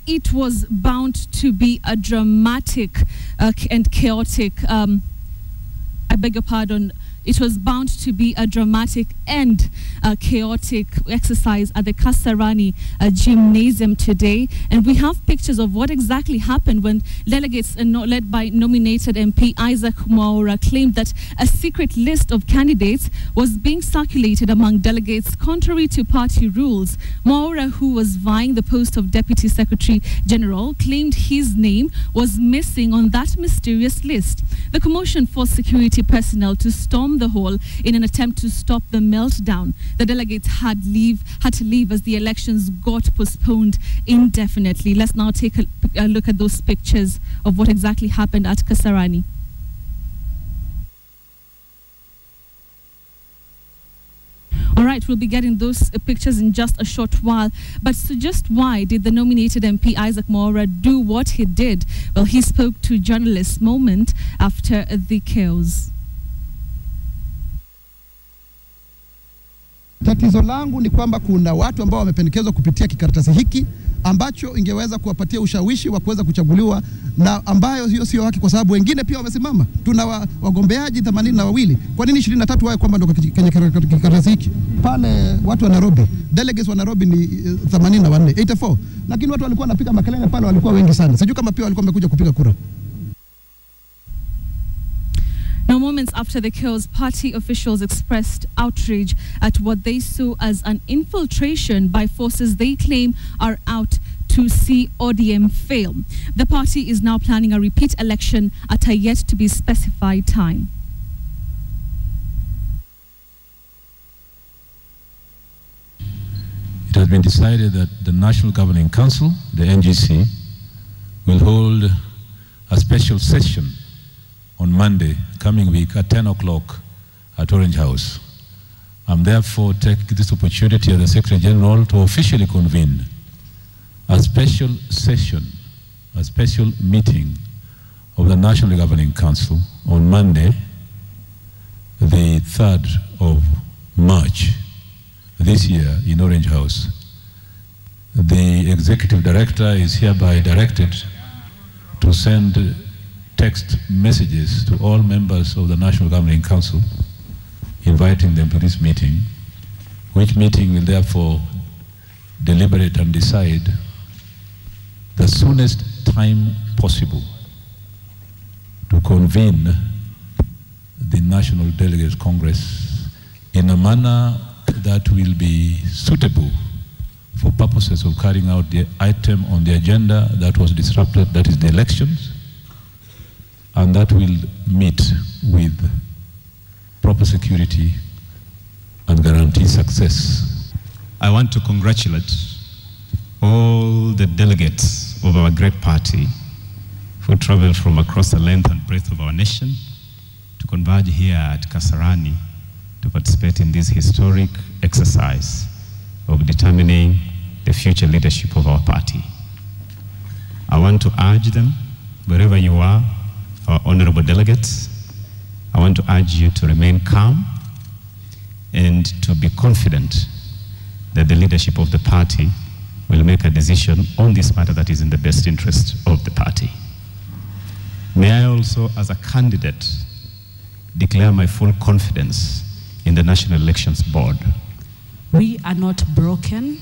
it was bound to be a dramatic and chaotic, I beg your pardon, it was bound to be a dramatic and chaotic exercise at the Kasarani gymnasium today. And we have pictures of what exactly happened when delegates led by nominated MP Isaac Mwaura claimed that a secret list of candidates was being circulated among delegates contrary to party rules. Mwaura, who was vying the post of Deputy Secretary General, claimed his name was missing on that mysterious list. The commotion forced security personnel to storm the hall in an attempt to stop the meltdown. The delegates had to leave as the elections got postponed indefinitely. Let's now take a look at those pictures of what exactly happened at Kasarani. All right, we'll be getting those pictures in just a short while. But so just why did the nominated MP Isaac Mwaura do what he did? Well, he spoke to journalists moment after the chaos. Tatizo langu ni kwamba kuna watu ambao wamependekezwa kupitia kikaratasi hiki ambacho ingeweza kuwapatia ushawishi wa kuweza kuchaguliwa, na ambayo hiyo sio haki kwa sababu wengine pia wamesimama. Tuna wagombeaji 82. Kwa nini 23 wawe kwamba ndio kwenye kikaratasi hiki? Pale watu wa Nairobi, delegates wa Nairobi ni 84, 84. Lakini watu walikuwa wanapiga makelele pale, walikuwa wengi sana. Sijui kama pia walikuwa wamekuja kupiga kura. Now, moments after the chaos, party officials expressed outrage at what they saw as an infiltration by forces they claim are out to see ODM fail. The party is now planning a repeat election at a yet-to-be specified time. It has been decided that the National Governing Council, the NGC, will hold a special session on Monday, coming week, at 10 o'clock at Orange House. I'm therefore taking this opportunity as the Secretary General to officially convene a special session, a special meeting of the National Governing Council on Monday, the 3rd of March this year in Orange House. The Executive Director is hereby directed to send text messages to all members of the National Governing Council, inviting them to this meeting, which meeting will therefore deliberate and decide the soonest time possible to convene the National Delegates Congress in a manner that will be suitable for purposes of carrying out the item on the agenda that was disrupted, that is the elections, and that will meet with proper security and guarantee success. I want to congratulate all the delegates of our great party who traveled from across the length and breadth of our nation to converge here at Kasarani to participate in this historic exercise of determining the future leadership of our party. I want to urge them, wherever you are, our honorable delegates, I want to urge you to remain calm and to be confident that the leadership of the party will make a decision on this matter that is in the best interest of the party. May I also, as a candidate, declare my full confidence in the National Elections Board. We are not broken.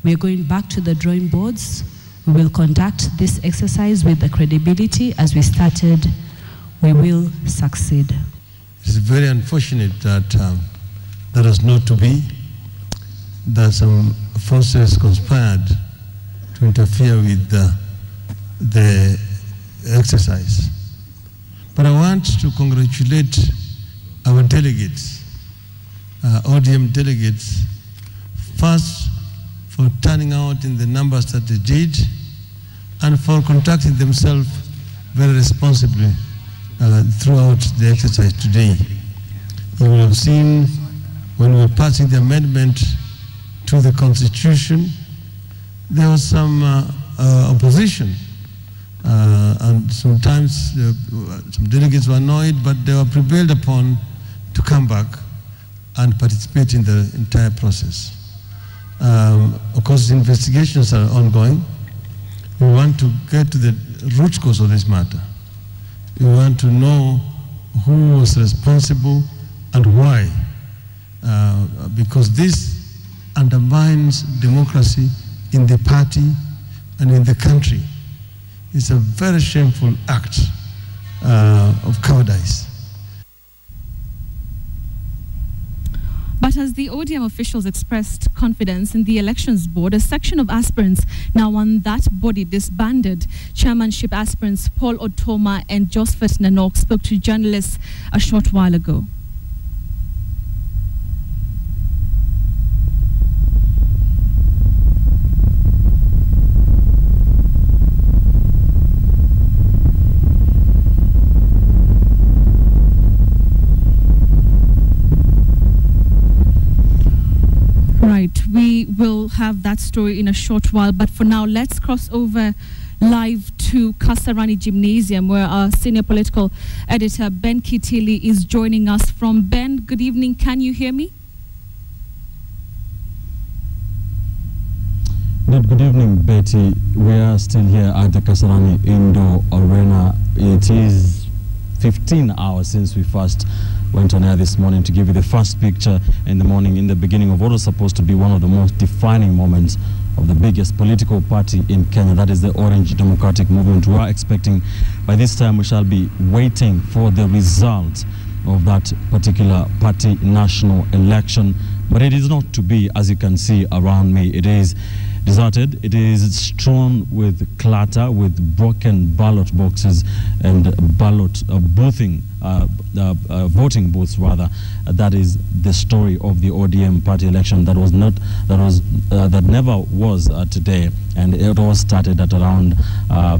We are going back to the drawing boards. We will conduct this exercise with the credibility as we started. We will succeed. It's very unfortunate that that is not to be, that some forces conspired to interfere with the exercise. But I want to congratulate our delegates, ODM delegates, first for turning out in the numbers that they did, and for conducting themselves very responsibly throughout the exercise today. You will have seen when we were passing the amendment to the Constitution, there was some opposition, and sometimes some delegates were annoyed, but they were prevailed upon to come back and participate in the entire process. Of course, investigations are ongoing, We want to get to the root cause of this matter. We want to know who was responsible and why, because this undermines democracy in the party and in the country. It's a very shameful act of cowardice. But as the ODM officials expressed confidence in the elections board, a section of aspirants now on that body disbanded. Chairmanship aspirants Paul Otoma and Josephat Nanok spoke to journalists a short while ago. Right, we will have that story in a short while, but for now, let's cross over live to Kasarani Gymnasium, where our senior political editor, Ben Kitili, is joining us from. Ben, good evening. Can you hear me? Good evening, Betty. We are still here at the Kasarani Indoor Arena. It is 15 hours since we first went on air this morning to give you the first picture in the morning, in the beginning of what was supposed to be one of the most defining moments of the biggest political party in Kenya, that is the Orange Democratic Movement. We are expecting by this time we shall be waiting for the result of that particular party national election. But it is not to be, as you can see around me. It is deserted. It is strewn with clutter, with broken ballot boxes and voting booths rather. That is the story of the ODM party election that never was today, and it all started at around a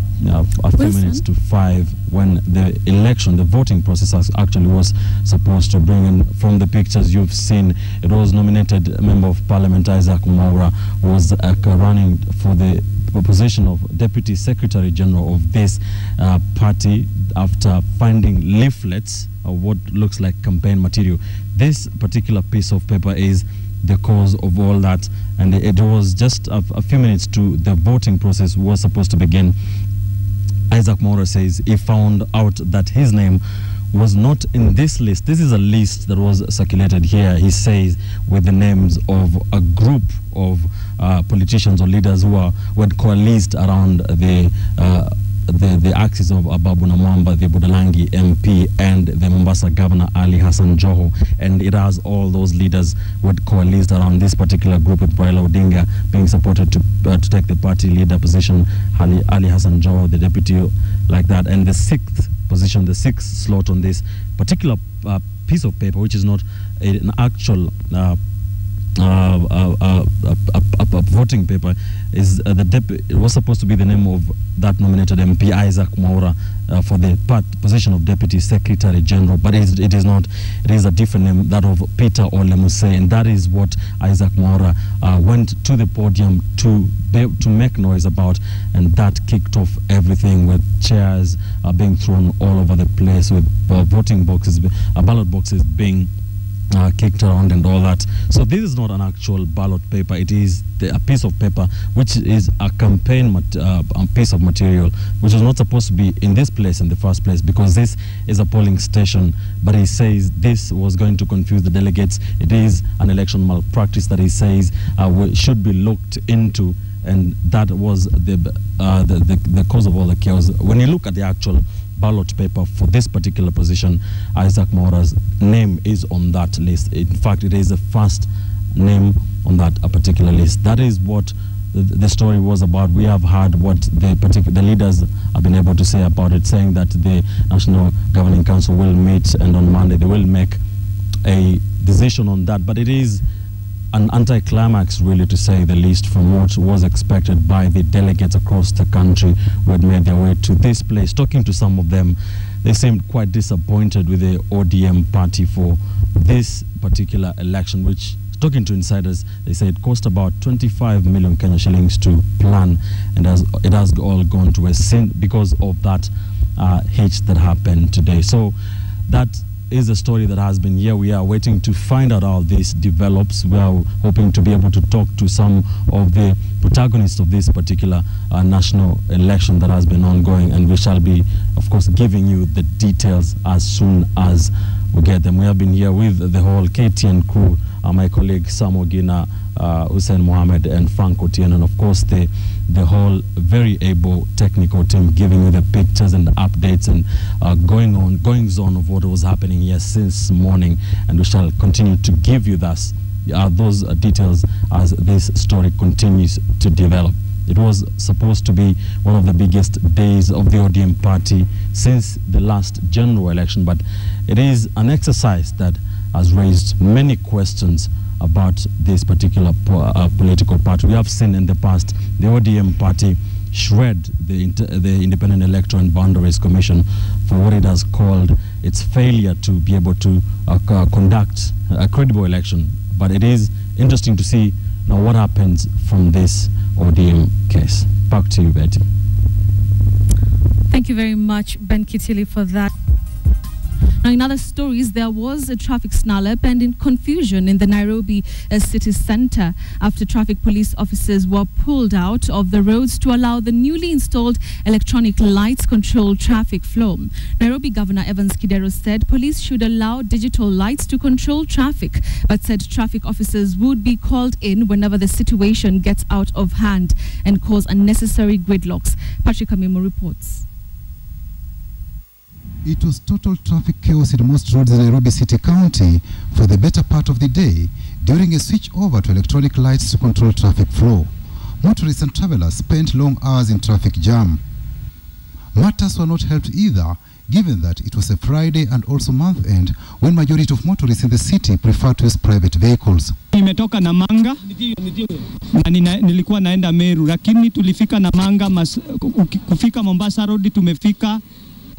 few minutes to 5 when the voting process actually was supposed to bring in. From the pictures you've seen, it was nominated Member of Parliament Isaac Mwaura was running for the position of Deputy Secretary General of this party after finding leaflets of what looks like campaign material. This particular piece of paper is the cause of all that, and it was just a few minutes to the voting process was supposed to begin. Isaac Mwaura says he found out that his name was not in this list. This is a list that was circulated here, he says, with the names of a group of politicians or leaders who had coalesced around the axis of Ababu Namwamba, the Budalangi MP, and the Mombasa Governor Ali Hassan Joho. And it has all those leaders who had coalesced around this particular group, with Raila Odinga being supported to take the party leader position, Ali Hassan Joho, the deputy, like that. And the sixth position, the sixth slot on this particular piece of paper, which is not an actual voting paper, is it was supposed to be the name of that nominated MP Isaac Mwaura for the position of Deputy Secretary General, but it is not. It is a different name, that of Peter Olemuse, and that is what Isaac Mwaura went to the podium to make noise about, and that kicked off everything, with chairs being thrown all over the place, with voting boxes, ballot boxes being kicked around and all that. So this is not an actual ballot paper. It is a piece of paper which is a campaign piece of material, which is not supposed to be in this place in the first place, because this is a polling station. But he says this was going to confuse the delegates. It is an election malpractice that he says should be looked into, and that was the cause of all the chaos. When you look at the actual ballot paper for this particular position, Isaac Mwaura's name is on that list. In fact, it is the first name on that particular list. That is what the story was about. We have heard what the leaders have been able to say about it, saying that the National Governing Council will meet, and on Monday they will make a decision on that. But it is an anticlimax, really, to say the least, from what was expected by the delegates across the country who had made their way to this place. Talking to some of them, they seemed quite disappointed with the ODM party for this particular election, which, talking to insiders, they say it cost about 25 million Kenya shillings to plan, and it has all gone to a sin because of that hitch that happened today. So that is a story that has been here. We are waiting to find out how this develops. We are hoping to be able to talk to some of the protagonists of this particular national election that has been ongoing, and we shall be, of course, giving you the details as soon as we get them. We have been here with the whole KTN crew, my colleague Sam Ogina, Hussein Mohammed, and Frank Otieno, and of course the whole very able technical team giving you the pictures and the updates and goings on of what was happening here since morning, and we shall continue to give you those details as this story continues to develop. It was supposed to be one of the biggest days of the ODM party since the last general election, but it is an exercise that has raised many questions about this particular political party. We have seen in the past the ODM party shred the Independent Electoral and Boundaries Commission for what it has called its failure to be able to conduct a credible election. But it is interesting to see now what happens from this ODM case. Back to you, Betty. Thank you very much, Ben Kitili, for that. Now, in other stories, there was a traffic snarl-up and in confusion in the Nairobi city centre after traffic police officers were pulled out of the roads to allow the newly installed electronic lights control traffic flow. Nairobi Governor Evans Kidero said police should allow digital lights to control traffic, but said traffic officers would be called in whenever the situation gets out of hand and cause unnecessary gridlocks. Patrick Amimo reports. It was total traffic chaos in most roads in Nairobi City County for the better part of the day during a switch over to electronic lights to control traffic flow. Motorists and travelers spent long hours in traffic jam. Matters were not helped either, given that it was a Friday and also month end when majority of motorists in the city prefer to use private vehicles. Nimetoka Namanga na nilikuwa naenda Meru, lakini tulifika Namanga kufika Mombasa Road tumefika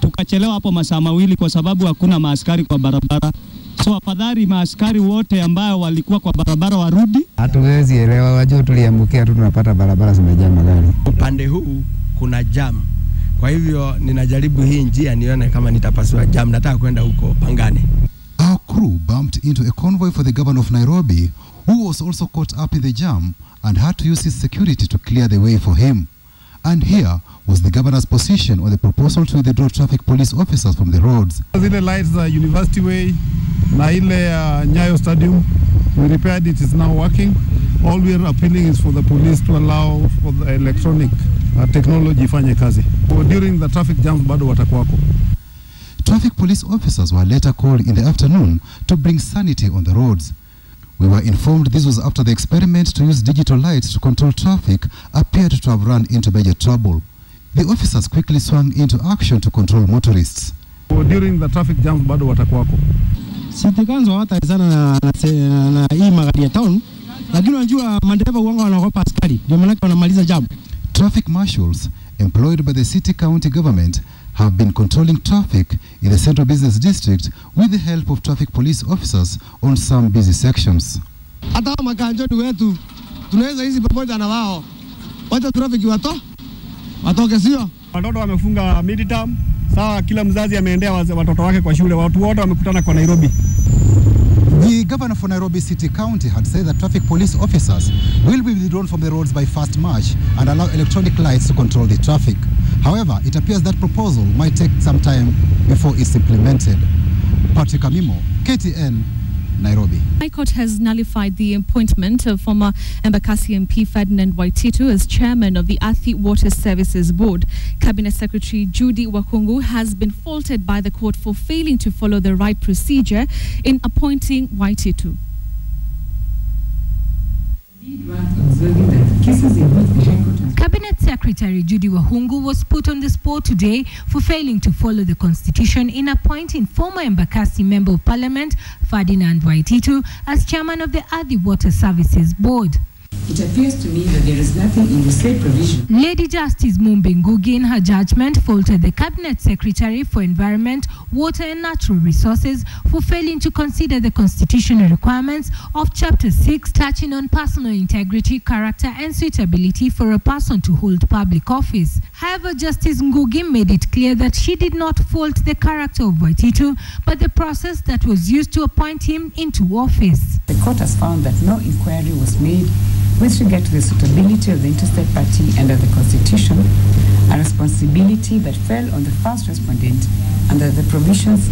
tukachelewa hapo masaa mawili kwa sababu hakuna maaskari kwa barabara. So afadhali maaskari wote ambao walikuwa kwa barabara warudi. Hatuwezi elewa, wajua tuliambukia tu tunapata barabara zimejaa magari. Upande huu kuna jam. Kwa hivyo ninajaribu hii njia nione kama nitapasua jam, nataka kwenda huko Pangani. Our crew bumped into a convoy for the governor of Nairobi, who was also caught up in the jam and had to use his security to clear the way for him. And here was the governor's position on the proposal to withdraw traffic police officers from the roads. Zile lights the University Way na ile Nyayo Stadium, we repaired it, is now working. All we are appealing is for the police to allow for the electronic technology ifanye kazi. During the traffic jams bado watakuwako. Traffic police officers were later called in the afternoon to bring sanity on the roads. We were informed this was after the experiment to use digital lights to control traffic appeared to have run into major trouble. The officers quickly swung into action to control motorists. During the traffic jams bado watakuwako. City Council wataizana na hii magari ya town, lakini unajua madereva wanga wanaogopa askari, ndio maana wanamaliza jam. Traffic marshals employed by the city county government have been controlling traffic in the central business district with the help of traffic police officers on some busy sections. Hata makanjoni wetu tunaweza hizi pamoja na wao. Wacha traffic watoke sio? Watoto wamefunga midterm, sawa, kila mzazi ameendea watoto wake kwa shule, watu wote wamekutana kwa Nairobi. The governor for Nairobi City County had said that traffic police officers will be withdrawn from the roads by 1st March and allow electronic lights to control the traffic. However, it appears that proposal might take some time before it's implemented. Patrick Amimo, KTN, Nairobi. High Court has nullified the appointment of former Embakasi MP Ferdinand Waititu as chairman of the Athi Water Services Board. Cabinet Secretary Judy Wakungu has been faulted by the court for failing to follow the right procedure in appointing Waititu. Cabinet Secretary Judy Wahungu was put on the spot today for failing to follow the constitution in appointing former Embakasi Member of Parliament Ferdinand Waititu as chairman of the Athi Water Services Board. It appears to me that there is nothing in the said provision. Lady Justice Mumbi Ngugi, in her judgment, faulted the Cabinet Secretary for Environment, Water and Natural Resources for failing to consider the constitutional requirements of Chapter 6 touching on personal integrity, character and suitability for a person to hold public office. However, Justice Ngugi made it clear that she did not fault the character of Waititu, but the process that was used to appoint him into office. The court has found that no inquiry was made With regard to the suitability of the interested party under the Constitution, a responsibility that fell on the first respondent under the provisions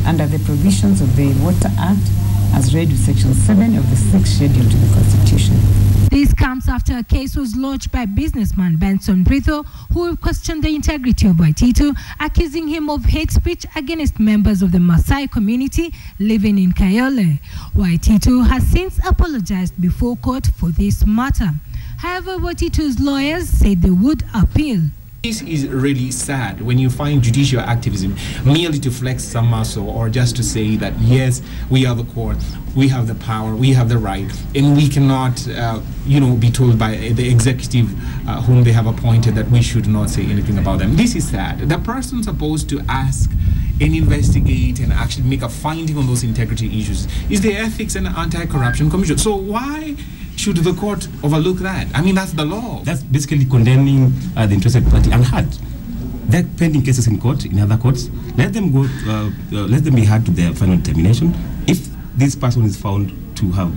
of the Water Act as read with Section 7 of the 6th Schedule to the Constitution. This comes after a case was lodged by businessman Benson Britho, who questioned the integrity of Waititu, accusing him of hate speech against members of the Maasai community living in Kyallo. Waititu has since apologized before court for this matter. However, Waititu's lawyers said they would appeal. This is really sad when you find judicial activism merely to flex some muscle or just to say that, yes, we are the court, we have the power, we have the right, and we cannot, be told by the executive whom they have appointed that we should not say anything about them. This is sad. The person supposed to ask and investigate and actually make a finding on those integrity issues is the Ethics and Anti-Corruption Commission. So why should the court overlook that? I mean, that's the law. That's basically condemning the interested party unheard. They're pending cases in court, in other courts. Let them go. Let them be heard to their final determination. If this person is found to have,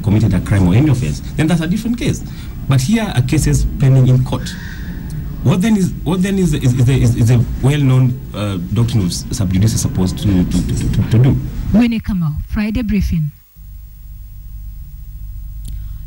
committed a crime or any offense, then that's a different case. But here are cases pending in court. What then is a well-known doctrine of sub judice supposed to do? Winnie Kamau, Friday Briefing.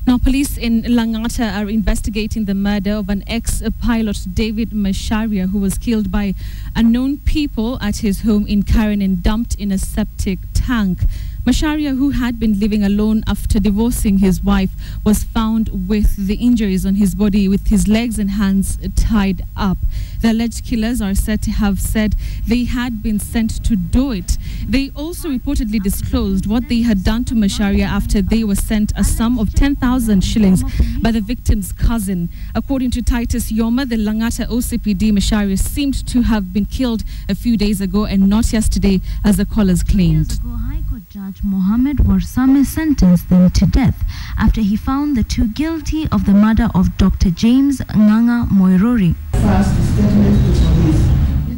Now, police in Langata are investigating the murder of an ex-pilot, David Macharia, who was killed by unknown people at his home in Karen and dumped in a septic tank. Macharia, who had been living alone after divorcing his wife, was found with the injuries on his body, with his legs and hands tied up. The alleged killers are said to have said they had been sent to do it. They also reportedly disclosed what they had done to Macharia after they were sent a sum of 10,000 shillings by the victim's cousin. According to Titus Yoma, the Langata OCPD, Macharia seemed to have been killed a few days ago and not yesterday, as the callers claimed. High Court Judge Mohammed Warsame sentenced them to death after he found the two guilty of the murder of Dr. James Nganga Moirori.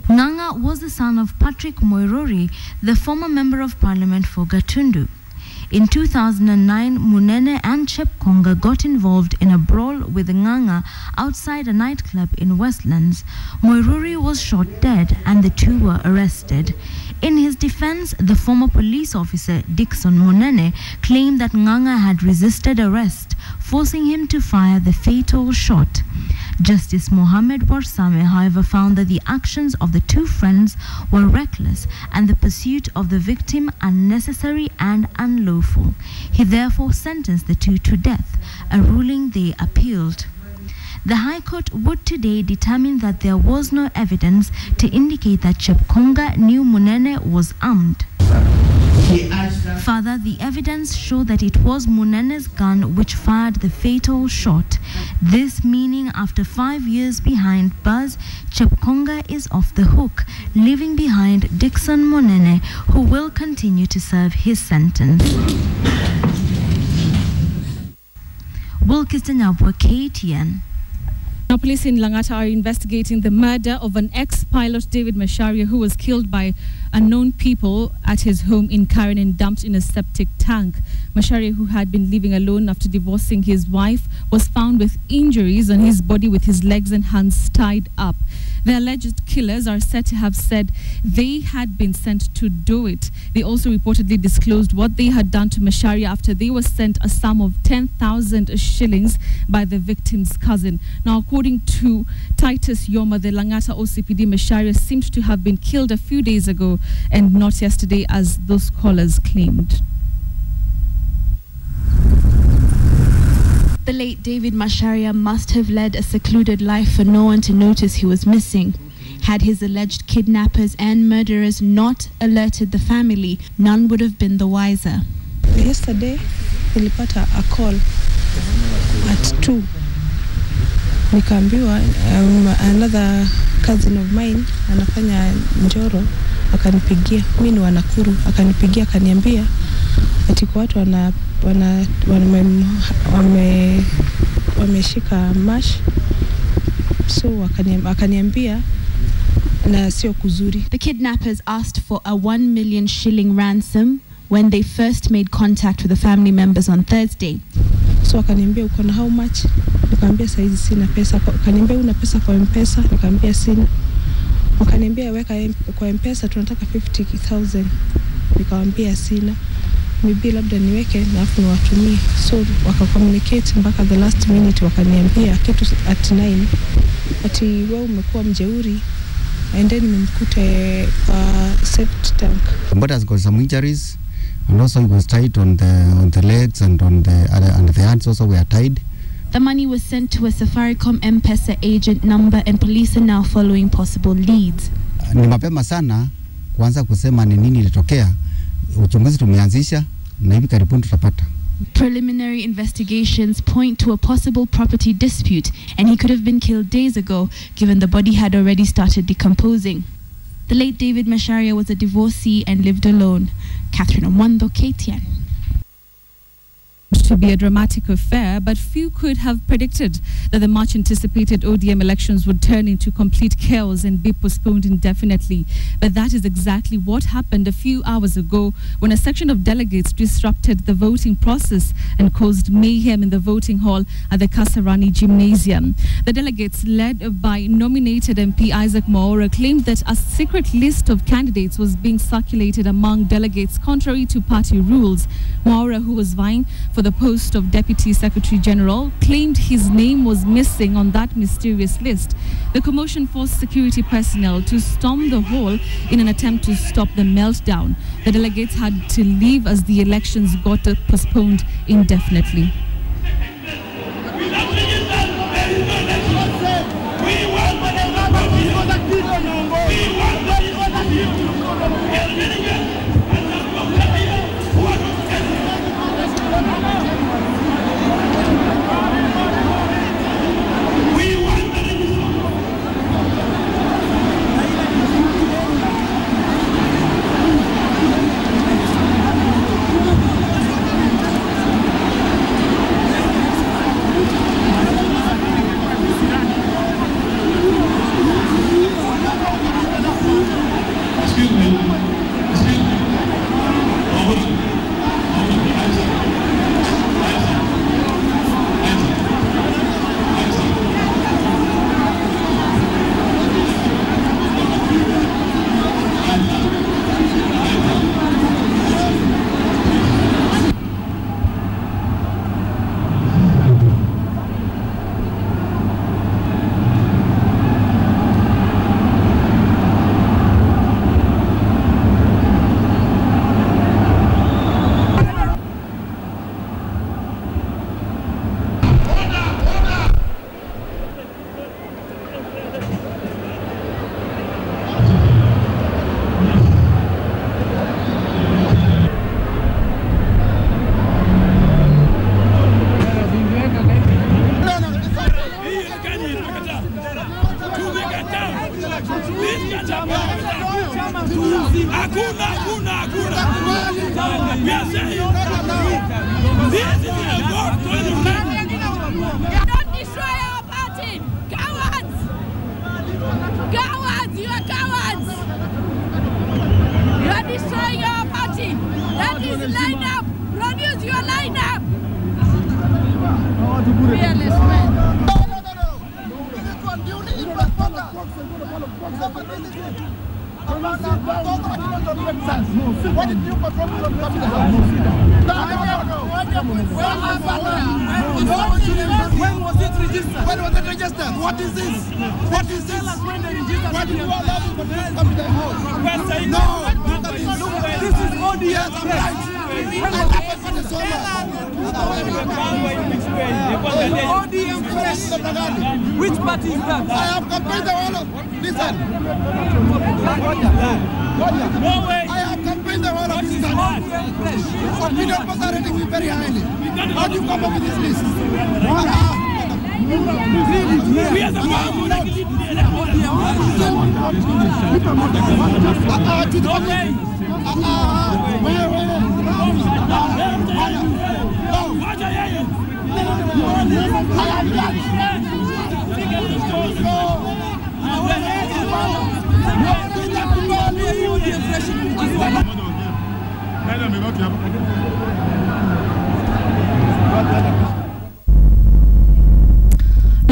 Nganga was the son of Patrick Moirori, the former member of parliament for Gatundu. In 2009, Munene and Chep Konga got involved in a brawl with Nganga outside a nightclub in Westlands. Moirori was shot dead and the two were arrested. In his defense, the former police officer Dixon Munene claimed that Nganga had resisted arrest, forcing him to fire the fatal shot. Justice Mohammed Warsame, however, found that the actions of the two friends were reckless and the pursuit of the victim unnecessary and unlawful. He therefore sentenced the two to death, a ruling they appealed. The High Court would today determine that there was no evidence to indicate that Chepkonga knew Munene was armed. Further, the evidence showed that it was Munene's gun which fired the fatal shot. This meaning after 5 years behind bars, Chepkonga is off the hook, leaving behind Dixon Munene, who will continue to serve his sentence. Wilkiston Abwa, KTN. Now, police in Langata are investigating the murder of an ex-pilot, David Macharia, who was killed by unknown people at his home in Karen and dumped in a septic tank. Macharia, who had been living alone after divorcing his wife, was found with injuries on his body, with his legs and hands tied up. The alleged killers are said to have said they had been sent to do it. They also reportedly disclosed what they had done to Macharia after they were sent a sum of 10,000 shillings by the victim's cousin. Now, according to Titus Yoma, the Langata OCPD, Macharia seemed to have been killed a few days ago and not yesterday, as those callers claimed. The late David Macharia must have led a secluded life for no one to notice he was missing. Had his alleged kidnappers and murderers not alerted the family, none would have been the wiser. Yesterday, nilipata a call at 2. Nikaambiwa another cousin of mine anafanya Njoro, akanipigia. Mimi ni wa Nakuru, akanipigia akaniambia ati kwa watu wameshika mash, so akaniambia na sio kuzuri. The kidnappers asked for a 1 million shilling ransom when they first made contact with the family members on Thursday. So akaniambia uko na how much? Nikamwambia saizi sina pesa. Akaniambia una pesa kwa M-Pesa? Nikamwambia sina. Akaniambia weka kwa M-Pesa tunataka 50,000. Nikamwambia sina. Maybe labda niweke na afu niwatumie. So waka-communicate mpaka the last minute, wakaniambia kitu at 9 ati wewe umekuwa mjeuri, and then nimemkute septic tank. But has got some injuries, and also he was tied on the legs and on the hands also were tied. The money was sent to a Safaricom M-Pesa agent number, and police are now following possible leads. Ni mapema sana kuanza kusema ni nini ilitokea. Uchunguzi tumeanzisha na hivi karibuni tutapata. Preliminary investigations point to a possible property dispute, and he could have been killed days ago, given the body had already started decomposing. The late David Macharia was a divorcee and lived alone. Catherine Omwando, KTN. To be a dramatic affair, but few could have predicted that the much anticipated ODM elections would turn into complete chaos and be postponed indefinitely. But that is exactly what happened a few hours ago when a section of delegates disrupted the voting process and caused mayhem in the voting hall at the Kasarani Gymnasium. The delegates, led by nominated MP Isaac Mwaura, claimed that a secret list of candidates was being circulated among delegates contrary to party rules. Mwaura, who was vying for the post of Deputy Secretary General, claimed his name was missing on that mysterious list. The commotion forced security personnel to storm the hall in an attempt to stop the meltdown. The delegates had to leave as the elections got postponed indefinitely. When was it registered? When was it registered? What is this? What is this? Why did you allow people to come to the house? No, look at this. This is ODM. Yes, I'm right. ODM fresh. Which party is that? I have campaigned the whole of. Listen. No way. I have campaigned the whole of this country. Opinion polls are rating me very highly. How do you come up with this list? We are the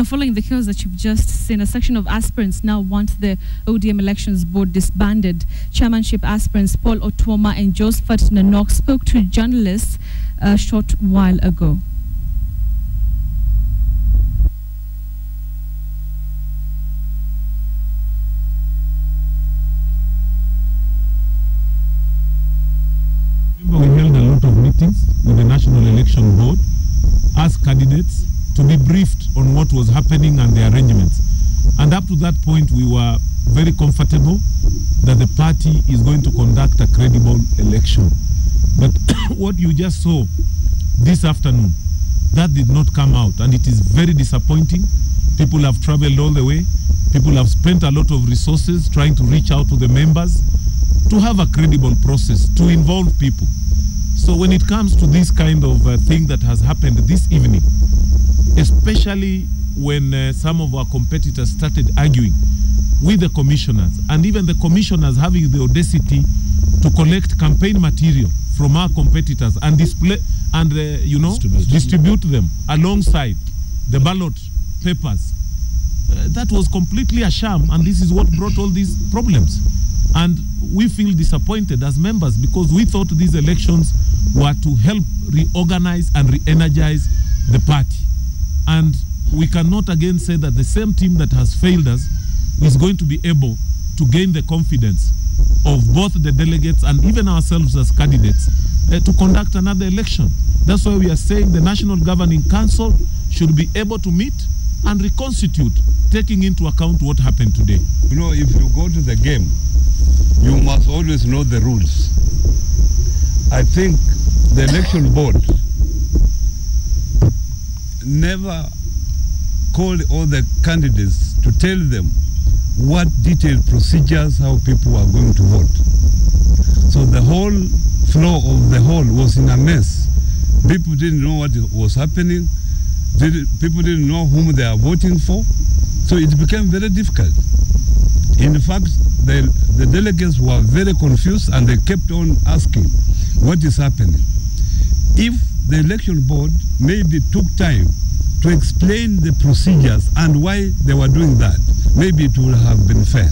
following the chaos that you've just seen, a section of aspirants now want the ODM Elections Board disbanded. Chairmanship aspirants Paul Otoma and Josephat Nanok spoke to journalists a short while ago. We held a lot of meetings with the National Election Board as candidates to be briefed on what was happening and the arrangements. And up to that point, we were very comfortable that the party is going to conduct a credible election. But what you just saw this afternoon, that did not come out, and it is very disappointing. People have traveled all the way. People have spent a lot of resources trying to reach out to the members to have a credible process, to involve people. So when it comes to this kind of thing that has happened this evening, especially when some of our competitors started arguing with the commissioners, and even the commissioners having the audacity to collect campaign material from our competitors and display and distribute them alongside the ballot papers, that was completely a sham, and this is what brought all these problems. And we feel disappointed as members because we thought these elections were to help reorganize and re-energize the party. And we cannot again say that the same team that has failed us is going to be able to gain the confidence of both the delegates and even ourselves as candidates to conduct another election. That's why we are saying the National Governing Council should be able to meet and reconstitute, taking into account what happened today. You know, if you go to the game, you must always know the rules. I think the election board never called all the candidates to tell them what detailed procedures, how people are going to vote. So the whole flow of the hall was in a mess. People didn't know what was happening. People didn't know whom they are voting for. So it became very difficult. In fact, the delegates were very confused and they kept on asking, what is happening? If the election board maybe took time to explain the procedures and why they were doing that, maybe it would have been fair.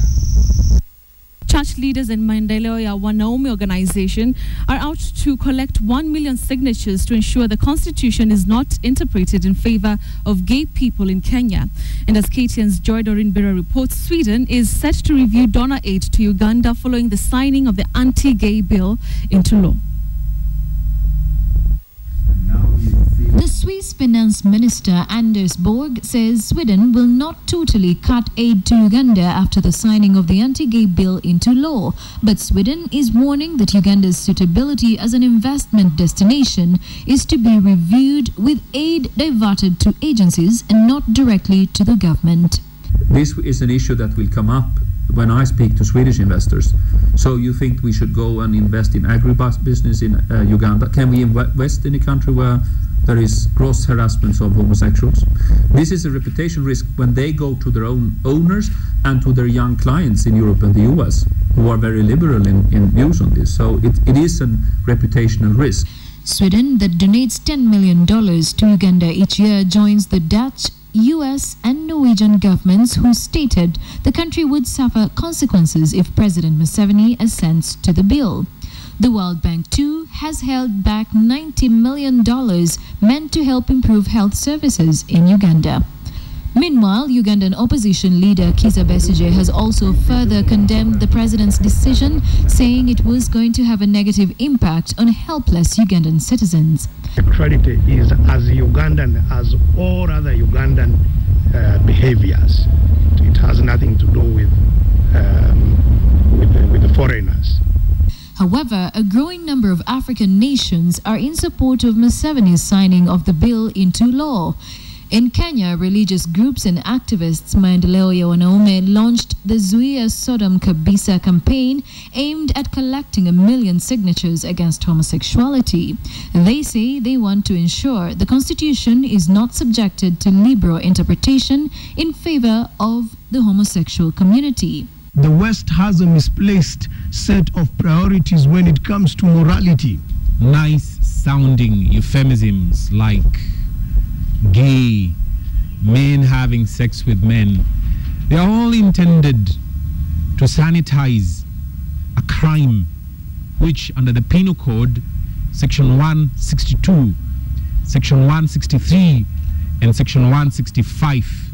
Church leaders in Maendeleo ya Wanaume organization are out to collect 1 million signatures to ensure the constitution is not interpreted in favor of gay people in Kenya. And as KTN's Joy Doreen Bira reports, Sweden is set to review donor aid to Uganda following the signing of the anti-gay bill into law. The Swiss Finance Minister Anders Borg says Sweden will not totally cut aid to Uganda after the signing of the anti-gay bill into law. But Sweden is warning that Uganda's suitability as an investment destination is to be reviewed, with aid diverted to agencies and not directly to the government. This is an issue that will come up when I speak to Swedish investors. So you think we should go and invest in agribusiness in Uganda? Can we invest in a country where there is gross harassment of homosexuals? This is a reputation risk when they go to their own owners and to their young clients in Europe and the US, who are very liberal in views on this. So it is a reputational risk. Sweden, that donates $10 million to Uganda each year, joins the Dutch, US and Norwegian governments who stated the country would suffer consequences if President Museveni assents to the bill. The World Bank, too, has held back $90 million meant to help improve health services in Uganda. Meanwhile, Ugandan opposition leader Kizza Besigye has also further condemned the president's decision, saying it was going to have a negative impact on helpless Ugandan citizens. Sexuality is as Ugandan as all other Ugandan behaviors. It has nothing to do with the foreigners. However, a growing number of African nations are in support of Museveni's signing of the bill into law. In Kenya, religious groups and activists Maendeleo ya Wanaume launched the Zuia Sodom Kabisa campaign aimed at collecting 1 million signatures against homosexuality. They say they want to ensure the constitution is not subjected to liberal interpretation in favor of the homosexual community. The West has a misplaced set of priorities when it comes to morality. Nice sounding euphemisms like gay, men having sex with men, they are all intended to sanitize a crime which under the Penal Code, Section 162, Section 163, and Section 165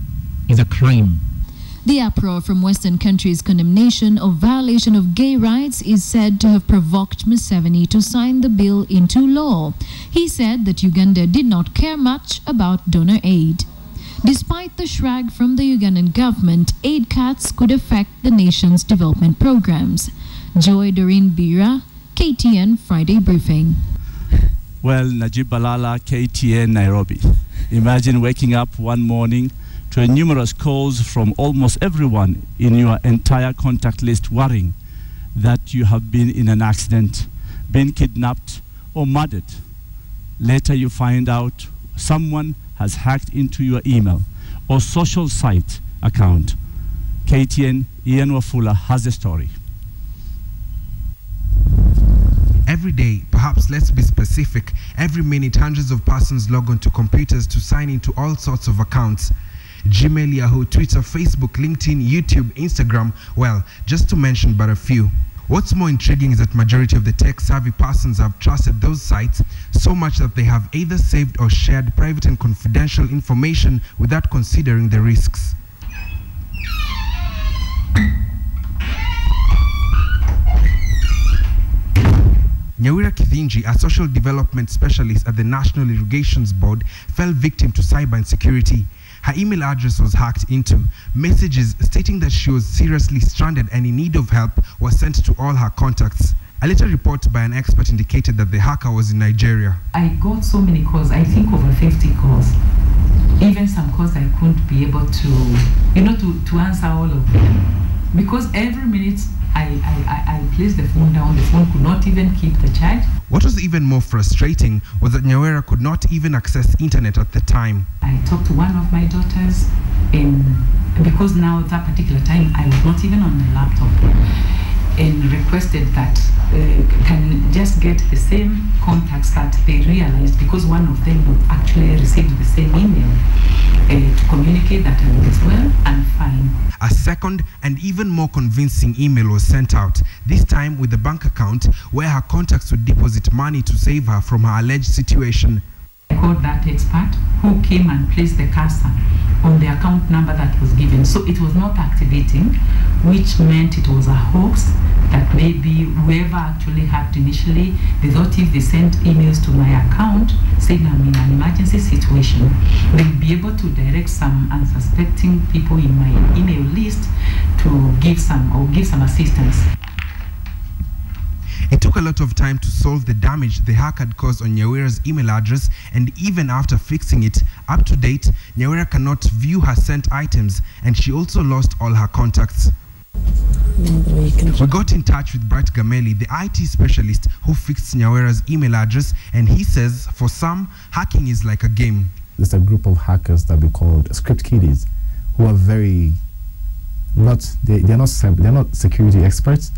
is a crime. The uproar from Western countries' condemnation of violation of gay rights is said to have provoked Museveni to sign the bill into law. He said that Uganda did not care much about donor aid. Despite the shrug from the Ugandan government, aid cuts could affect the nation's development programs. Joy Doreen Bira, KTN Friday Briefing. Well, Najib Balala, KTN Nairobi. Imagine waking up one morning to numerous calls from almost everyone in your entire contact list worrying that you have been in an accident, been kidnapped or murdered. Later you find out someone has hacked into your email or social site account. KTN Ian Wafula has the story. Every day, perhaps let's be specific, every minute hundreds of persons log on to computers to sign into all sorts of accounts. Gmail, Yahoo, Twitter, Facebook, LinkedIn, YouTube, Instagram, well, just to mention but a few. What's more intriguing is that majority of the tech-savvy persons have trusted those sites so much that they have either saved or shared private and confidential information without considering the risks. Nyawira Kithinji, a social development specialist at the National Irrigations Board, fell victim to cyber insecurity. Her email address was hacked into. Messages stating that she was seriously stranded and in need of help were sent to all her contacts. A later report by an expert indicated that the hacker was in Nigeria. I got so many calls, I think over 50 calls. Even some calls I couldn't be able to, to answer all of them. Because every minute I placed the phone down, the phone could not even keep the charge. What was even more frustrating was that Nyawira could not even access internet at the time. I talked to one of my daughters, because now that particular time I was not even on my laptop, and requested that can just get the same contacts that they realized, because one of them would actually received the same email to communicate that I was well and fine. A second and even more convincing email was sent out, this time with a bank account where her contacts would deposit money to save her from her alleged situation. I called that expert who came and placed the cursor on the account number that was given. So it was not activating, which meant it was a hoax, that maybe whoever actually hacked initially, they thought if they sent emails to my account saying I'm in an emergency situation, they'll be able to direct some unsuspecting people in my email list to give some assistance. It took a lot of time to solve the damage the hack had caused on Nyawira's email address, and even after fixing it, up to date, Nyawira cannot view her sent items, and she also lost all her contacts. We got in touch with Bright Gameli, the IT specialist who fixed Nyawira's email address, and he says for some, hacking is like a game. There's a group of hackers that we call script kiddies who are they're not security experts,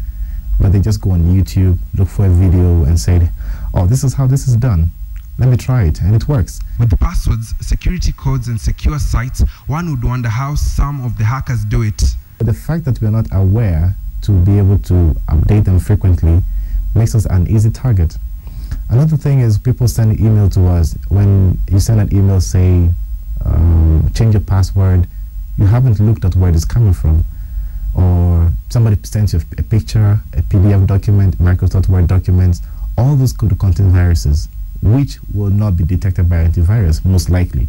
but they just go on YouTube, look for a video and say, oh, this is how this is done. Let me try it, and it works. With the passwords, security codes and secure sites, one would wonder how some of the hackers do it. The fact that we are not aware to be able to update them frequently makes us an easy target. Another thing is people send an email to us. When you send an email, say, change your password, you haven't looked at where it is coming from. Or somebody sends you a picture, a PDF document, Microsoft Word documents, all those could contain viruses, which will not be detected by antivirus, most likely.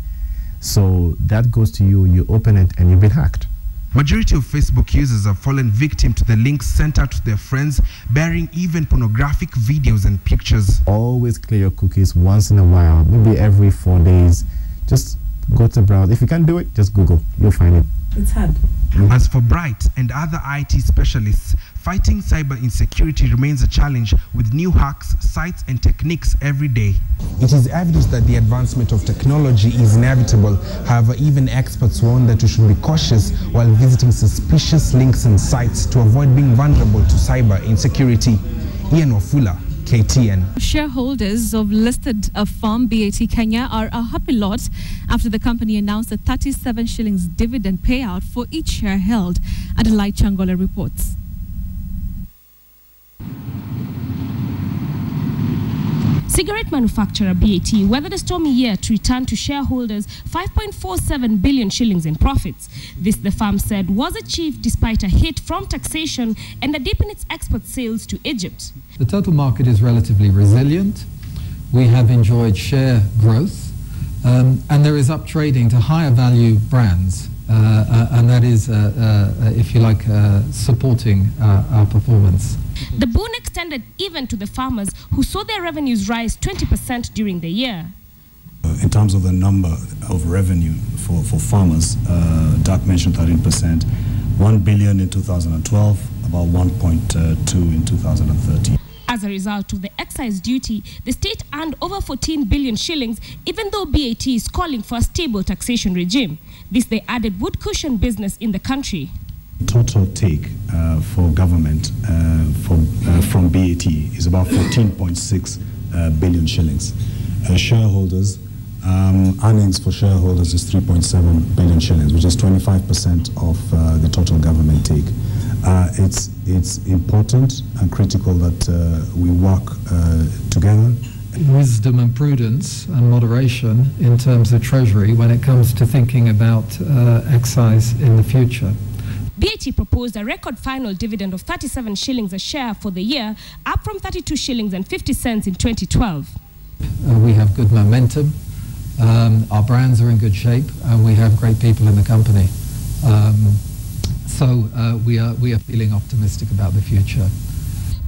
So that goes to you, you open it, and you've been hacked. Majority of Facebook users have fallen victim to the links sent out to their friends, bearing even pornographic videos and pictures. Always clear your cookies once in a while, maybe every 4 days. Just go to browse. If you can't do it, just Google. You'll find it. It's hard. As for Bright and other IT specialists, fighting cyber insecurity remains a challenge with new hacks, sites and techniques every day. It is evident that the advancement of technology is inevitable. However, even experts warn that we should be cautious while visiting suspicious links and sites to avoid being vulnerable to cyber insecurity. Ian Wafula, KTN. Shareholders of listed firm BAT Kenya are a happy lot after the company announced a 37 shillings dividend payout for each share held. Adelaide Changola reports. Cigarette manufacturer BAT weathered a stormy year to return to shareholders 5.47 billion shillings in profits. This, the firm said, was achieved despite a hit from taxation and a dip in its export sales to Egypt. The total market is relatively resilient. We have enjoyed share growth, and there is up trading to higher value brands, and that is, if you like, supporting our performance. The boon extended even to the farmers who saw their revenues rise 20% during the year. In terms of the number of revenue for farmers, Doug mentioned 13%, 1 billion in 2012, about 1.2 in 2013. As a result of the excise duty, the state earned over 14 billion shillings, even though BAT is calling for a stable taxation regime. This, they added, would cushion business in the country. Total take for government from BAT is about 14.6 billion shillings. Shareholders, earnings for shareholders is 3.7 billion shillings, which is 25% of the total government take. It's important and critical that we work together. Wisdom and prudence and moderation in terms of Treasury when it comes to thinking about excise in the future. BAT proposed a record final dividend of 37 shillings a share for the year, up from 32 shillings and 50 cents in 2012. We have good momentum, our brands are in good shape, and we have great people in the company. So we are feeling optimistic about the future.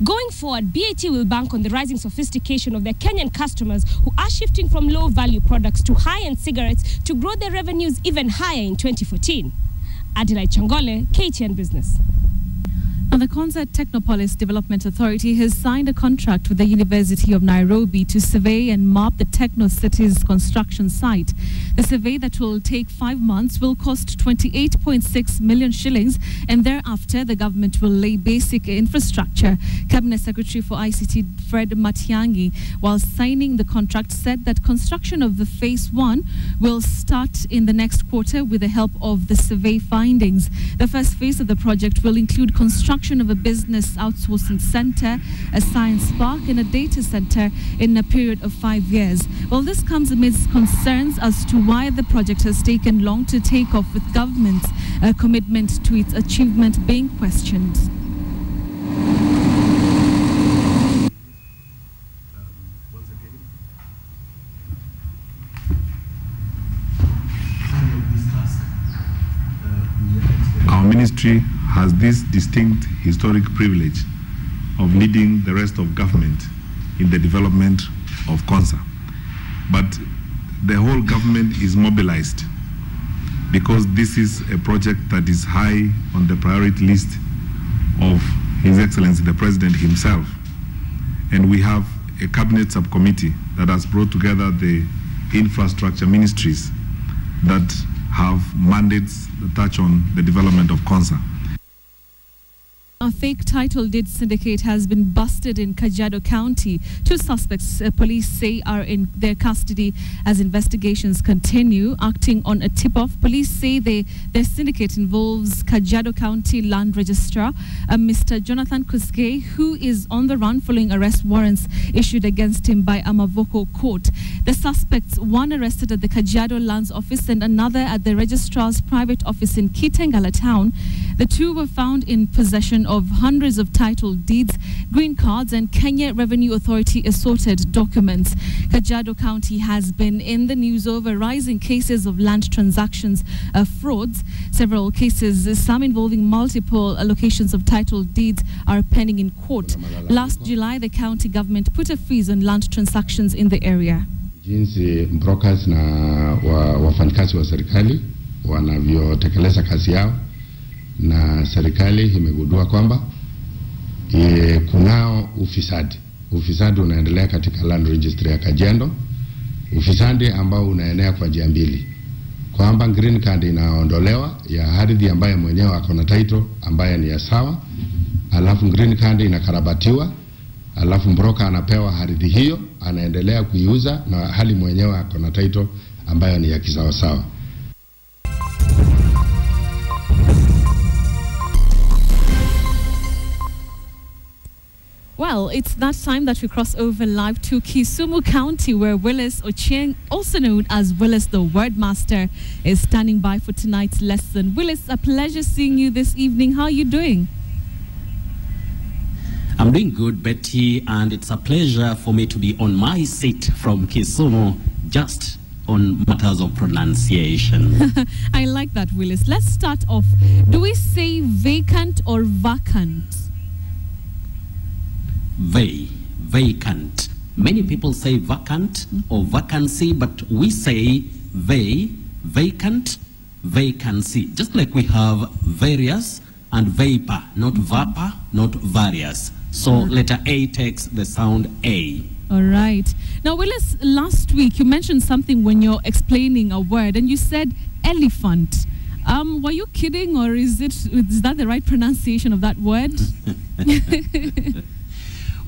Going forward, BAT will bank on the rising sophistication of their Kenyan customers who are shifting from low-value products to high-end cigarettes to grow their revenues even higher in 2014. Adelaide Changole, KTN Business. Now, the Konza Technopolis Development Authority has signed a contract with the University of Nairobi to survey and map the Techno City's construction site. The survey, that will take 5 months, will cost 28.6 million shillings, and thereafter the government will lay basic infrastructure. Cabinet Secretary for ICT Fred Matiang'i, while signing the contract, said that construction of the Phase 1 will start in the next quarter with the help of the survey findings. The first phase of the project will include construction of a business outsourcing center, a science park, and a data center in a period of 5 years. Well, this comes amidst concerns as to why the project has taken long to take off, with government's commitment to its achievement being questioned. Our ministry has this distinct historic privilege of leading the rest of government in the development of Konza. But the whole government is mobilized because this is a project that is high on the priority list of His Excellency the President himself. And we have a cabinet subcommittee that has brought together the infrastructure ministries that have mandates that touch on the development of Konza. A fake title deed syndicate has been busted in Kajiado County. 2 suspects police say are in their custody as investigations continue. Acting on a tip-off, police say their syndicate involves Kajiado County Land Registrar, Mr. Jonathan Kuske, who is on the run following arrest warrants issued against him by Amavoko Court. The suspects, one arrested at the Kajiado Lands Office and another at the registrar's private office in Kitengala Town. The 2 were found in possession of hundreds of title deeds, green cards, and Kenya Revenue Authority assorted documents. Kajiado County has been in the news over rising cases of land transactions frauds. Several cases, some involving multiple allocations of title deeds, are pending in court. Last July, the county government put a freeze on land transactions in the area. Jinsi brokers na wafanyakazi wa serikali wanavyotekeleza kazi yao, na serikali imegundua kwamba kunao ufisadi unaendelea katika land registry ya Kajiado, ufisadi ambao unaenea kwa njia mbili, kwamba green card inaondolewa ya ardhi ambayo mwenyewe akona title ambayo ni ya sawa, alafu green card inakarabatiwa, alafu broker anapewa ardhi hiyo, anaendelea kuiuza na hali mwenyewe ako na title ambayo ni ya kisawasawa. Well, it's that time that we cross over live to Kisumu County, where Willis Ochieng, also known as Willis the Wordmaster, is standing by for tonight's lesson. Willis, a pleasure seeing you this evening. How are you doing? I'm doing good, Betty, and it's a pleasure for me to be on my seat from Kisumu, just on matters of pronunciation. I like that, Willis. Let's start off. Do we say vacant or vacant? Vacant. Many people say vacant or vacancy, but we say vacant, vacancy. Just like we have various and vapor, not vapor, not various. So letter A takes the sound A. All right. Now, Willis, last week you mentioned something when you're explaining a word, and you said elephant. Were you kidding, or is that the right pronunciation of that word?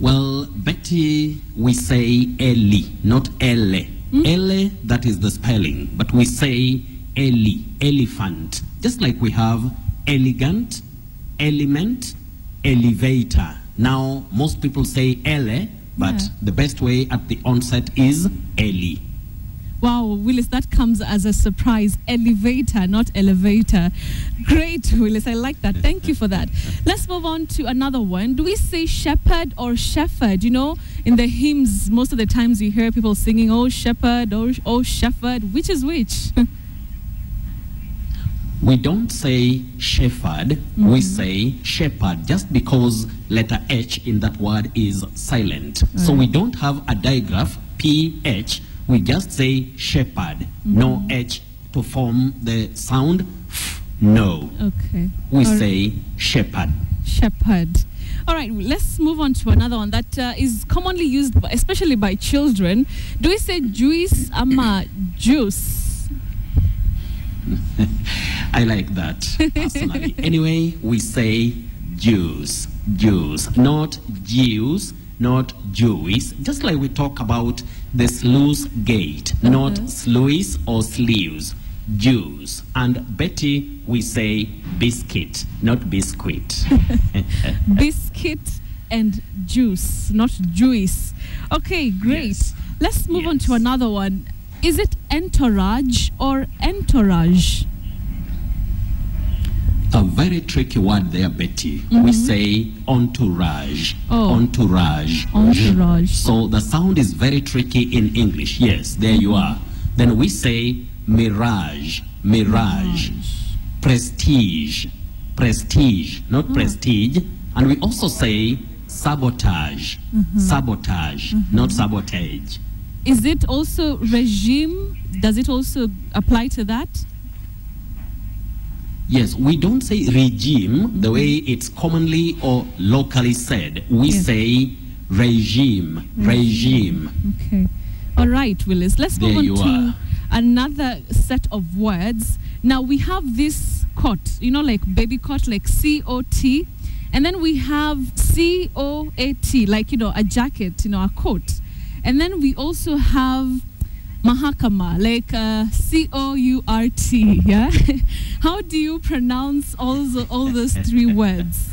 Well, Betty, we say Eli, not Elle. Elle, that is the spelling, but we say Eli, elephant. Just like we have elegant, element, elevator. Now, most people say Elle, but the best way at the onset is Eli. Wow, Willis, that comes as a surprise. Elevator, not elevator. Great, Willis, I like that. Thank you for that. Let's move on to another one. Do we say shepherd or shepherd? You know, in the hymns, most of the times you hear people singing, oh shepherd, oh shepherd. Which is which? We don't say shepherd, we say shepherd, just because letter H in that word is silent. So we don't have a digraph, PH. We just say shepherd, no H to form the sound F, no. Okay. We say shepherd. Shepherd. All right, let's move on to another one that is commonly used, especially by children. Do we say juice ama juice? I like that, personally. Anyway, we say juice, not juice, not Jewish. Just like we talk about the sluice gate, not sluice or sleeves, juice. And Betty, we say biscuit, not biscuit. Biscuit and juice, not juice. Okay, great. Yes. Let's move on to another one. Is it entourage or entourage? A very tricky word there, Betty. We say entourage. Entourage. Entourage. So the sound is very tricky in English. Yes, there you are. Then we say mirage. Mirage. Prestige. Prestige, not prestige. And we also say sabotage. Sabotage, not sabotage. Is it also regime? Does it also apply to that? Yes, we don't say regime the way it's commonly or locally said. We say regime, regime. Okay. All right, Willis. Let's move on to another set of words. Now, we have this coat, you know, like baby coat, like C-O-T. And then we have C-O-A-T, like, you know, a jacket, you know, a coat. And then we also have mahakama, like C-O-U-R-T, yeah? How do you pronounce all those three words?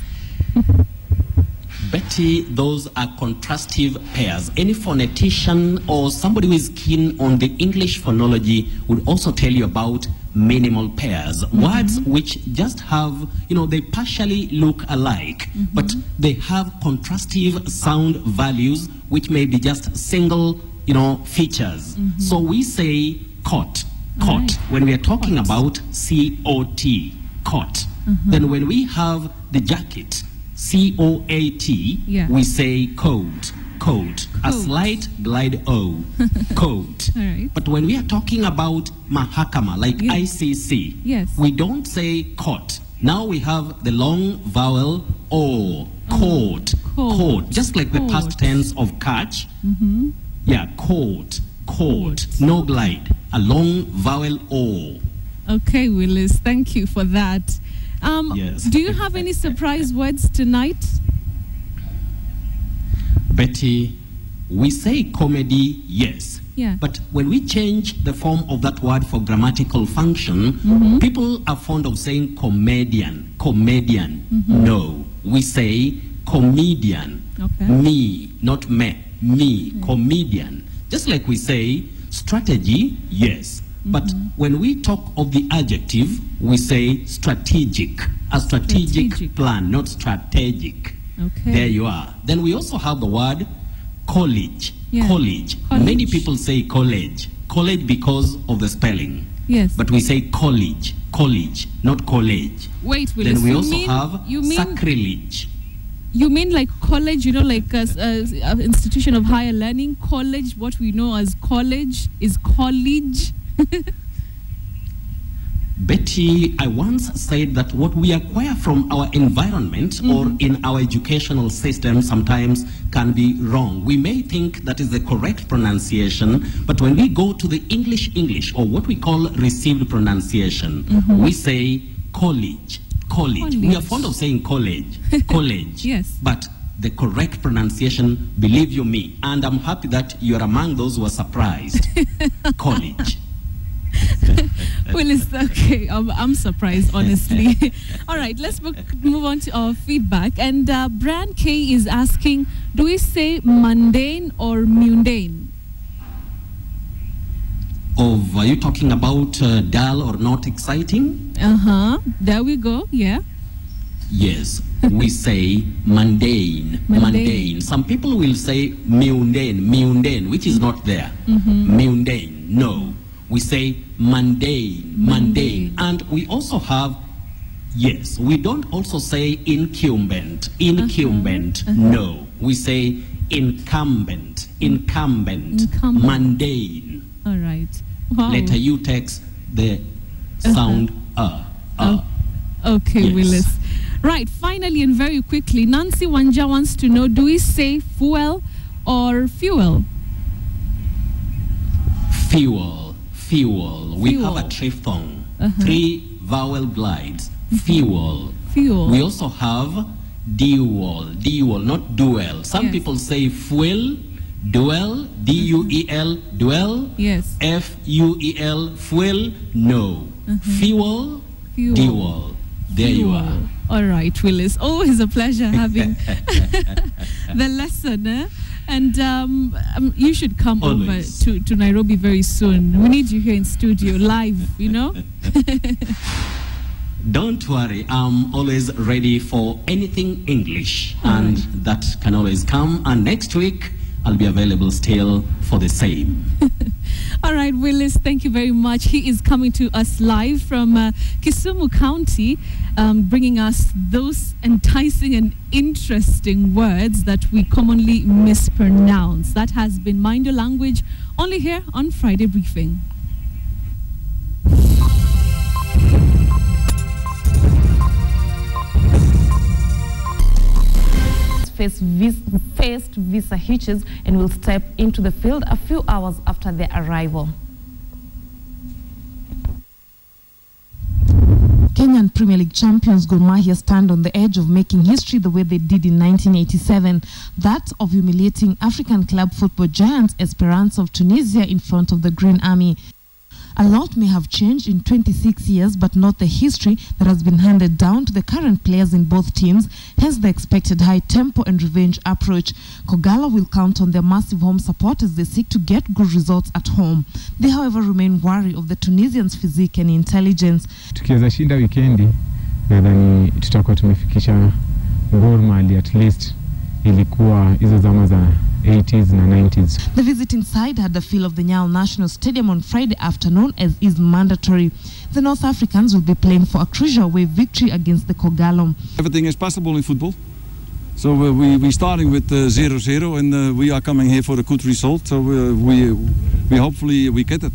Betty, those are contrastive pairs. Any phonetician or somebody who is keen on the English phonology would also tell you about minimal pairs. Words which just have, you know, they partially look alike, but they have contrastive sound values which may be just single, you know, features. So we say cot, cot, when we are talking about C-O-T, cot. Then when we have the jacket, C-O-A-T, we say coat, coat, a slight glide O, coat. But when we are talking about mahakama, like ICC, we don't say court. Now we have the long vowel O, court, court, just like the past tense of catch. Yeah, court, court, no glide, a long vowel O. Okay, Willis, thank you for that. Do you have any surprise words tonight? Betty, we say comedy, yes. Yeah. But when we change the form of that word for grammatical function, people are fond of saying comedian. No, we say comedian. Okay. Me, not me. Me, comedian. Just like we say strategy, yes. But when we talk of the adjective, we say strategic. A strategic plan, not strategic. Okay. There you are. Then we also have the word college. Yeah. College. Many people say college. College because of the spelling. Yes. But we say college. College, not college. Wait, Willis, Then we you also mean, have you mean sacrilege. You mean like college, like an institution of higher learning? College, what we know as college, is college. Betty, I once said that what we acquire from our environment or in our educational system sometimes can be wrong. We may think that is the correct pronunciation, but when we go to the English, or what we call received pronunciation, we say college. College. We are fond of saying college. College. Yes. But the correct pronunciation, believe you me, and I'm happy that you are among those who are surprised. College. Well, it's okay. I'm surprised, honestly. All right, let's move on to our feedback. And Brian K is asking, do we say mundane or mundane? Are you talking about dull or not exciting? There we go. Yeah. Yes, we say mundane. Mundane. Some people will say mundane, which is not there. Mundane. No. We say mundane. And we also have, yes, we don't also say incumbent. No. We say incumbent. Mundane. All right. Wow. Letter U takes the sound Okay, yes. Willis. Right, finally and very quickly, Nancy Wanja wants to know, do we say fuel or fuel? Fuel. We have a triphthong. 3 vowel glides. Fuel. We also have dual, not duel. Some people say fuel, duel, D-U-E-L, duel. Yes. F-U-E-L, fuel. No. Fuel, dual. There you are. All right, Willis. Always a pleasure having the lesson. And you should come over to Nairobi very soon. We need you here in studio, live, Don't worry, I'm always ready for anything English. And that can always come. And next week, I'll be available still for the same. All right, Willis, thank you very much. He is coming to us live from Kisumu County, bringing us those enticing and interesting words that we commonly mispronounce. That has been Mind Your Language, only here on Friday Briefing. Faced visa hitches and will step into the field a few hours after their arrival. Kenyan Premier League champions Gor Mahia stand on the edge of making history the way they did in 1987, that of humiliating African club football giants Esperance of Tunisia in front of the Green Army. A lot may have changed in 26 years, but not the history that has been handed down to the current players in both teams, hence the expected high tempo and revenge approach. Kogalo will count on their massive home support as they seek to get good results at home. They, however, remain wary of the Tunisians' physique and intelligence. Tukiweza shinda wikendi, nadhani tutakuwa tumefikisha Gor Mahia at least ilikuwa hizo zama za 80s and 90s. The visiting side had the feel of the Nyao National Stadium on Friday afternoon, as is mandatory. The North Africans will be playing for a crucial away victory against the Kogalo. Everything is possible in football. So we're starting with 0-0 and we are coming here for a good result. So we hopefully we get it.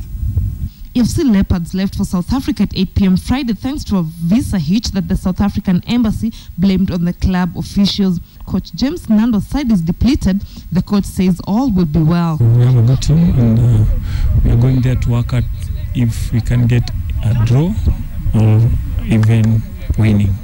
FC Leopards left for South Africa at 8 p.m. Friday thanks to a visa hitch that the South African embassy blamed on the club officials. Coach James Nando's side is depleted. The coach says all will be well. We have a good team and we are going there to work out if we can get a draw or even winning.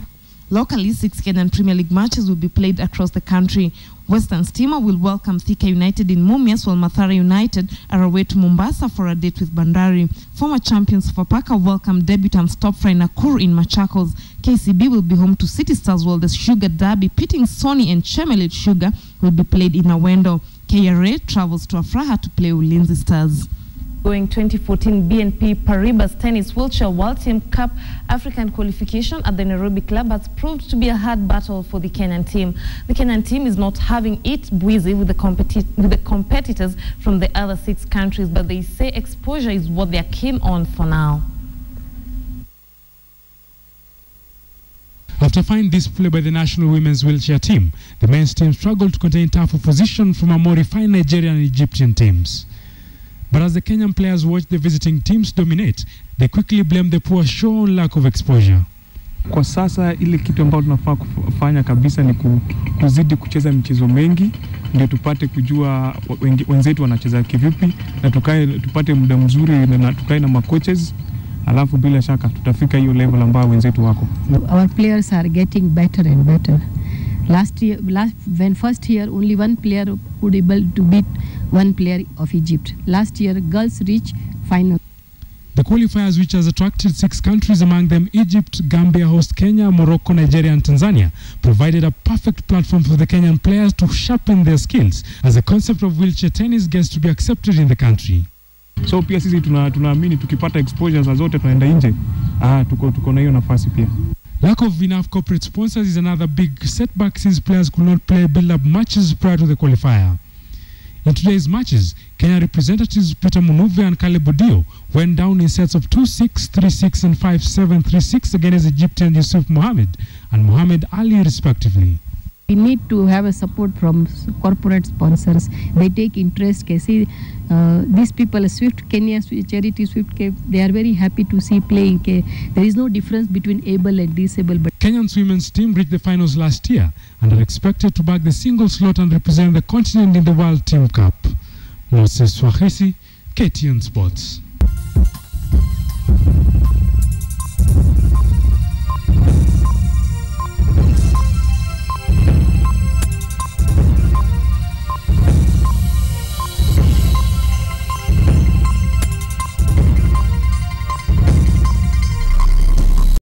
Locally, 6 Kenyan Premier League matches will be played across the country. Western Stima will welcome Thika United in Mumias, while Mathare United are away to Mombasa for a date with Bandari. Former champions Sofapaka welcome debutants Top Fry Nakuru in Machakos. KCB will be home to City Stars, while the Sugar Derby pitting Sony and Chemelet Sugar will be played in Awendo. KRA travels to Afraha to play Ulinzi Stars. Going 2014 BNP Paribas Tennis Wheelchair World Team Cup African qualification at the Nairobi club has proved to be a hard battle for the Kenyan team. The Kenyan team is not having it easy with the competitors from the other 6 countries, but they say exposure is what they are keen on for now. After fine display by the national women's wheelchair team, the men's team struggled to contain tough opposition from a more refined Nigerian and Egyptian teams. But as the Kenyan players watched the visiting teams dominate, they quickly blamed the poor show on lack of exposure. Kwa sasa ile kitu ambacho tunafaa kufanya kabisa ni kuzidi kucheza michezo mengi ndio tupate kujua wenzetu wanacheza kivipi na tupate muda mzuri na tukae na macoaches, alafu bila shaka tutafika hiyo level ambayo wenzetu wako. Our players are getting better and better. First year only one player could able to beat one player of Egypt. Last year girls reached final. The qualifiers, which has attracted 6 countries, among them Egypt, Gambia, host Kenya, Morocco, Nigeria and Tanzania, provided a perfect platform for the Kenyan players to sharpen their skills as the concept of wheelchair tennis gets to be accepted in the country. So pia sisi tunaamini tukipata exposure za zote tunaenda nje, tuko na hiyo nafasi pia. Lack of enough corporate sponsors is another big setback, since players could not play build-up matches prior to the qualifier. In today's matches, Kenya representatives Peter Munuve and Caleb Odio went down in sets of 2-6, 3-6 and 5-7, 3-6 against Egyptian Yusuf Mohammed and Mohammed Ali respectively. We need to have a support from corporate sponsors. They take interest. See, these people, Swift Kenya Charity Swift, they are very happy to see playing. There is no difference between able and disabled. But Kenyan's women's team reached the finals last year and are expected to bag the single slot and represent the continent in the World Team Cup. Moses Swahisi, KTN Sports.